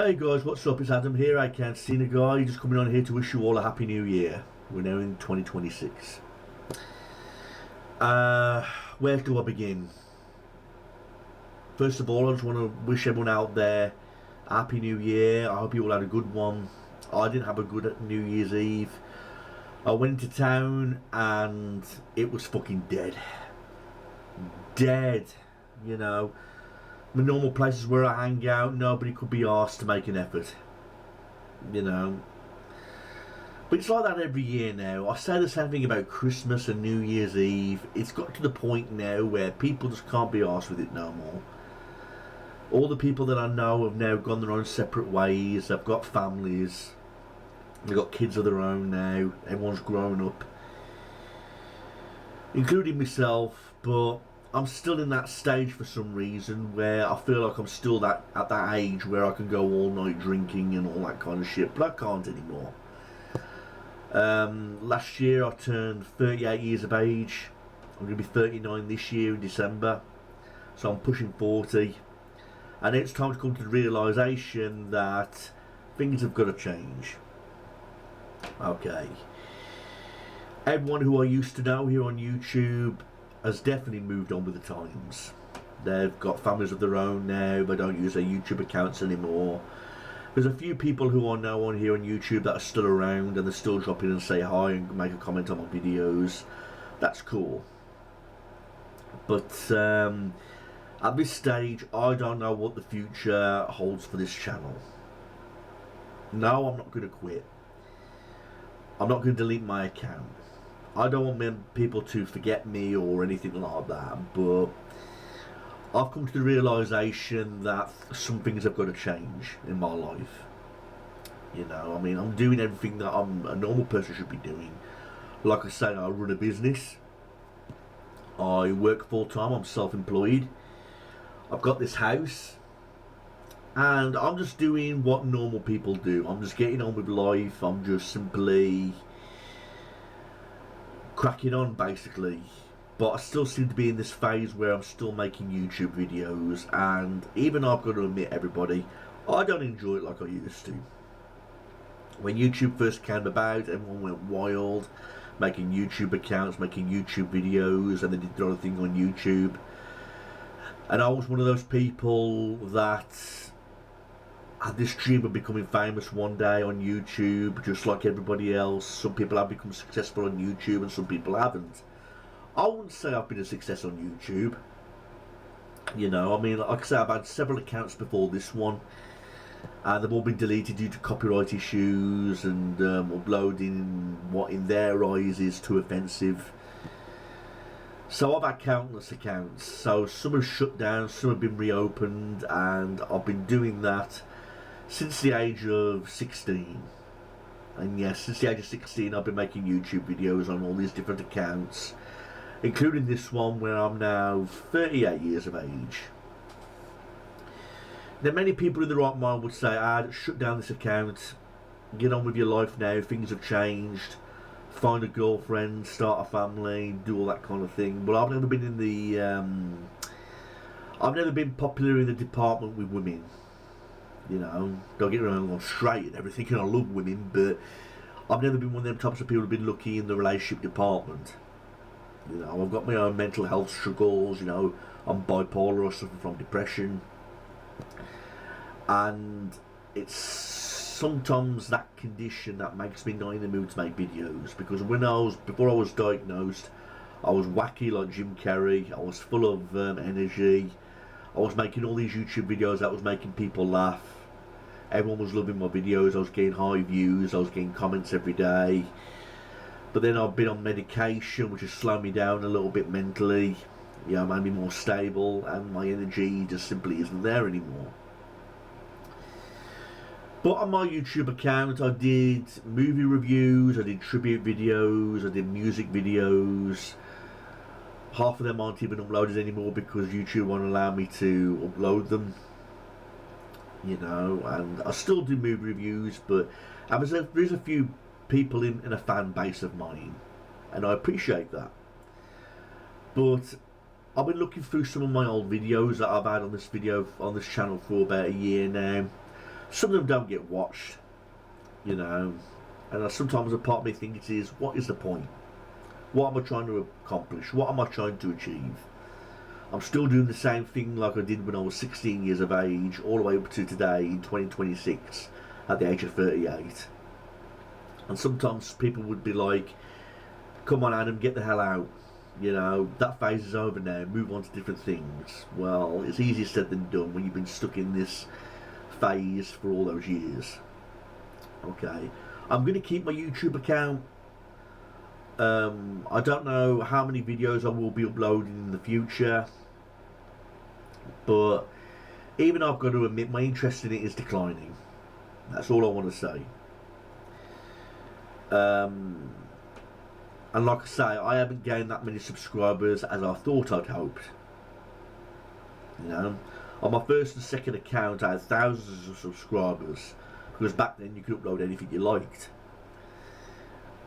Hey guys, what's up? It's Adam here, aka Cena Guy, just coming on here to wish you all a happy new year. We're now in 2026. Where do I begin? First of all, I just want to wish everyone out there a happy new year. I hope you all had a good one. I didn't have a good New Year's Eve. I went to town and it was fucking dead. Dead, you know. The normal places where I hang out, nobody could be asked to make an effort. You know. But it's like that every year now. I say the same thing about Christmas and New Year's Eve. It's got to the point now where people just can't be asked with it no more. All the people that I know have now gone their own separate ways. They've got families. They've got kids of their own now. Everyone's grown up. Including myself, but I'm still in that stage for some reason where I feel like I'm still at that age where I can go all night drinking and all that kind of shit, but I can't anymore. Last year I turned 38 years of age. I'm going to be 39 this year in December, so I'm pushing 40, and it's time to come to the realisation that things have got to change. Okay. Everyone who I used to know here on YouTube has definitely moved on with the times. They've got families of their own now. They don't use their YouTube accounts anymore. There's a few people who I know on here on YouTube that are still around and they're still drop in and say hi and make a comment on my videos. That's cool. But at this stage, I don't know what the future holds for this channel. No, I'm not going to quit. I'm not going to delete my account. I don't want people to forget me or anything like that, but I've come to the realisation that some things have got to change in my life. You know, I mean, I'm doing everything that a normal person should be doing. Like I say, I run a business. I work full time. I'm self-employed. I've got this house. And I'm just doing what normal people do. I'm just getting on with life. I'm just simply cracking on, basically. But I still seem to be in this phase where I'm still making YouTube videos, and even I've got to admit, everybody, I don't enjoy it like I used to. When YouTube first came about, everyone went wild, making YouTube accounts, making YouTube videos, and they did their own thing on YouTube. And I was one of those people that had this dream of becoming famous one day on YouTube, just like everybody else. Some people have become successful on YouTube and some people haven't. I wouldn't say I've been a success on YouTube. You know, I mean, like I say, I've had several accounts before this one, and they've all been deleted due to copyright issues and uploading what in their eyes is too offensive. So I've had countless accounts. So some have shut down, some have been reopened, and I've been doing that since the age of 16. And yes, since the age of 16 I've been making YouTube videos on all these different accounts, including this one where I'm now 38 years of age. Now, many people in the right mind would say, shut down this account, get on with your life now, things have changed, find a girlfriend, start a family, do all that kind of thing. But I've never been in the I've never been popular in the department with women. You know, don't get me wrong, I'm straight and everything, and I love women, but I've never been one of them types of people who've been lucky in the relationship department. You know, I've got my own mental health struggles. You know, I'm bipolar, I suffer from depression, and it's sometimes that condition that makes me not in the mood to make videos. Because before I was diagnosed, I was wacky like Jim Carrey. I was full of energy. I was making all these YouTube videos that was making people laugh. Everyone was loving my videos. I was getting high views. I was getting comments every day. But then I've been on medication, which has slowed me down a little bit mentally. You know, made me more stable, and my energy just simply isn't there anymore. But on my YouTube account, I did movie reviews, I did tribute videos, I did music videos. Half of them aren't even uploaded anymore because YouTube won't allow me to upload them. You know, and I still do movie reviews, but there's a few people in a fan base of mine, and I appreciate that. But I've been looking through some of my old videos that I've had on this channel for about a year now. Some of them don't get watched, you know, and sometimes a part of me thinks is, what is the point? What am I trying to accomplish? What am I trying to achieve? I'm still doing the same thing like I did when I was 16 years of age, all the way up to today in 2026, at the age of 38. And sometimes people would be like, come on Adam, get the hell out. You know, that phase is over now, move on to different things. Well, it's easier said than done when you've been stuck in this phase for all those years. Okay, I'm going to keep my YouTube account. I don't know how many videos I will be uploading in the future, but even I've got to admit my interest in it is declining. That's all I want to say. And like I say, I haven't gained that many subscribers as I thought I'd hoped. You know, on my first and second account I had thousands of subscribers, because back then you could upload anything you liked.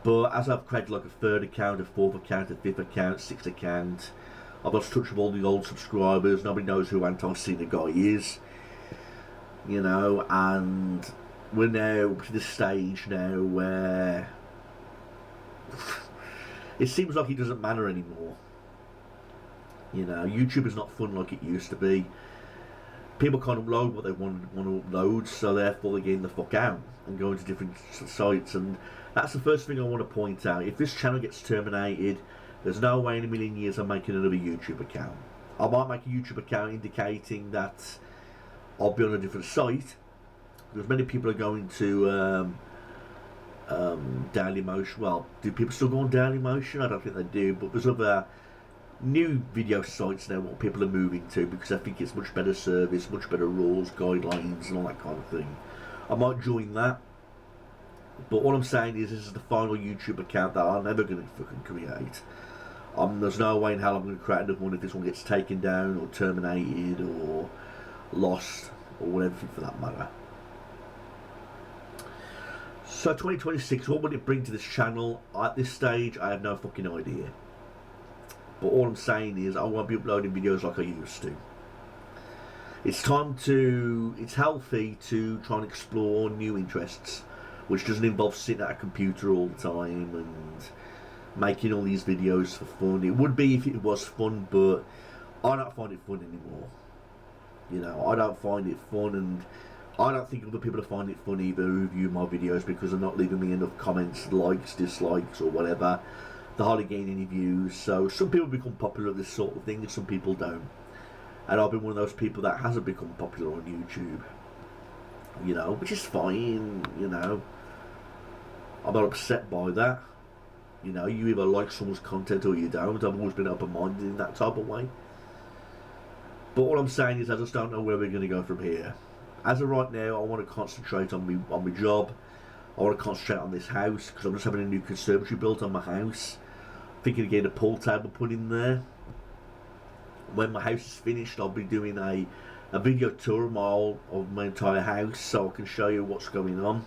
But as I've created like a third account, a fourth account, a fifth account, sixth account, I've lost touch with all the old subscribers. Nobody knows who Anton Cena Guy is. You know, and we're now to this stage now where it seems like it doesn't matter anymore. You know, YouTube is not fun like it used to be. People can't upload what they want to upload, so therefore they're getting the fuck out and going to different sites. And that's the first thing I want to point out. If this channel gets terminated, there's no way in a million years I'm making another YouTube account. I might make a YouTube account indicating that I'll be on a different site, because many people are going to Dailymotion. Well, do people still go on Dailymotion? I don't think they do, but there's other new video sites now what people are moving to, because I think it's much better service, much better rules, guidelines and all that kind of thing. I might join that, but what I'm saying is this is the final YouTube account that I'm never going to fucking create. There's no way in hell I'm going to create another one if this one gets taken down or terminated or lost or whatever for that matter. So 2026, what would it bring to this channel? At this stage, I have no fucking idea. But all I'm saying is I won't be uploading videos like I used to. It's healthy to try and explore new interests, which doesn't involve sitting at a computer all the time and making all these videos for fun. It would be if it was fun, but I don't find it fun anymore. You know, I don't find it fun, and I don't think other people find it fun either who view my videos, because they're not leaving me enough comments, likes, dislikes or whatever. They hardly gain any views. So some people become popular at this sort of thing and some people don't. And I've been one of those people that hasn't become popular on YouTube. You know, which is fine, you know. I'm not upset by that. You know, you either like someone's content or you don't. I've always been open-minded in that type of way. But all I'm saying is I just don't know where we're going to go from here. As of right now, I want to concentrate on my job. I want to concentrate on this house, because I'm just having a new conservatory built on my house. Thinking of getting a pool table put in there. When my house is finished, I'll be doing a video tour of my entire house, so I can show you what's going on.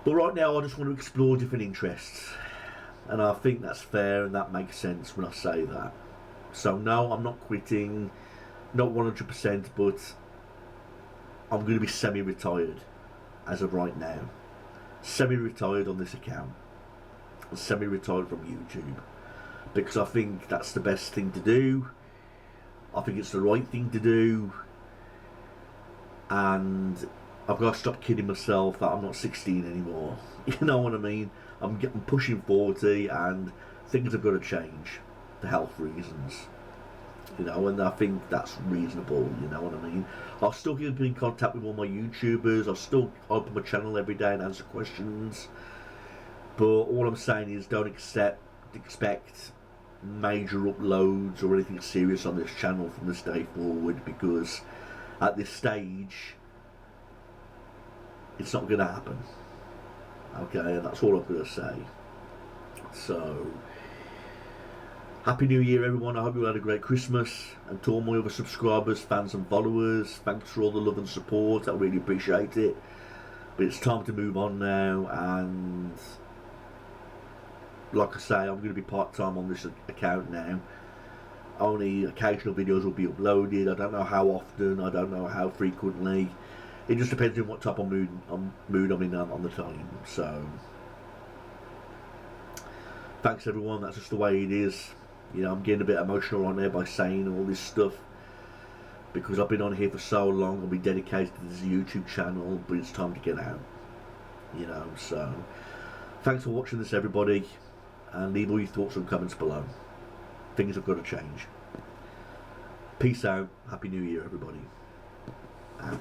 But right now I just want to explore different interests, and I think that's fair and that makes sense when I say that. So no, I'm not quitting, not 100%, but I'm going to be semi-retired as of right now. Semi-retired on this account, semi-retired from YouTube, because I think that's the best thing to do. I think it's the right thing to do, and I've got to stop kidding myself that I'm not 16 anymore. You know what I mean? I'm pushing 40, and things have got to change for health reasons. You know, and I think that's reasonable, you know what I mean? I'll still keep in contact with all my YouTubers. I'll still open my channel every day and answer questions. But all I'm saying is don't expect major uploads or anything serious on this channel from this day forward, because at this stage it's not going to happen. Okay, and that's all I'm going to say. So, Happy New Year everyone. I hope you all had a great Christmas, and to all my other subscribers, fans and followers, thanks for all the love and support. I really appreciate it. But it's time to move on now, and like I say, I'm going to be part-time on this account now. Only occasional videos will be uploaded. I don't know how often, I don't know how frequently. it just depends on what type of mood I'm in on the time. So thanks everyone. That's just the way it is. You know, I'm getting a bit emotional on there by saying all this stuff because I've been on here for so long. I'll be dedicated to this YouTube channel, but it's time to get out. You know, so thanks for watching this, everybody, and leave all your thoughts and comments below. Things have got to change. Peace out. Happy New Year, everybody. Out.